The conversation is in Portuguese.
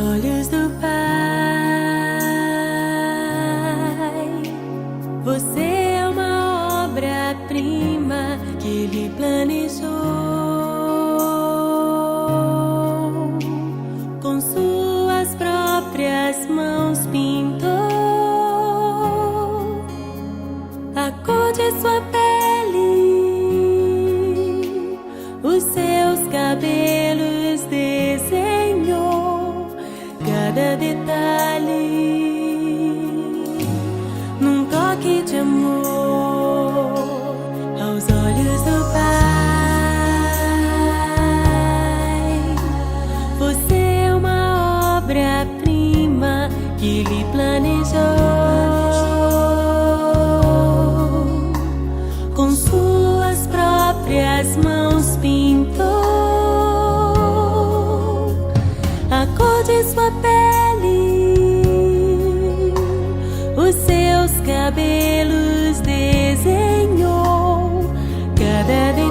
olhos do Pai. Você é uma obra-prima que Ele planejou. Com suas próprias mãos pintou a cor de sua pele, os seus cabelos desenhou, cada detalhe num toque de amor aos olhos do Pai. Você é uma obra-prima que Ele planejou. Com suas próprias mãos pintou a cor de sua pele, os seus cabelos desenhou, cada detalhe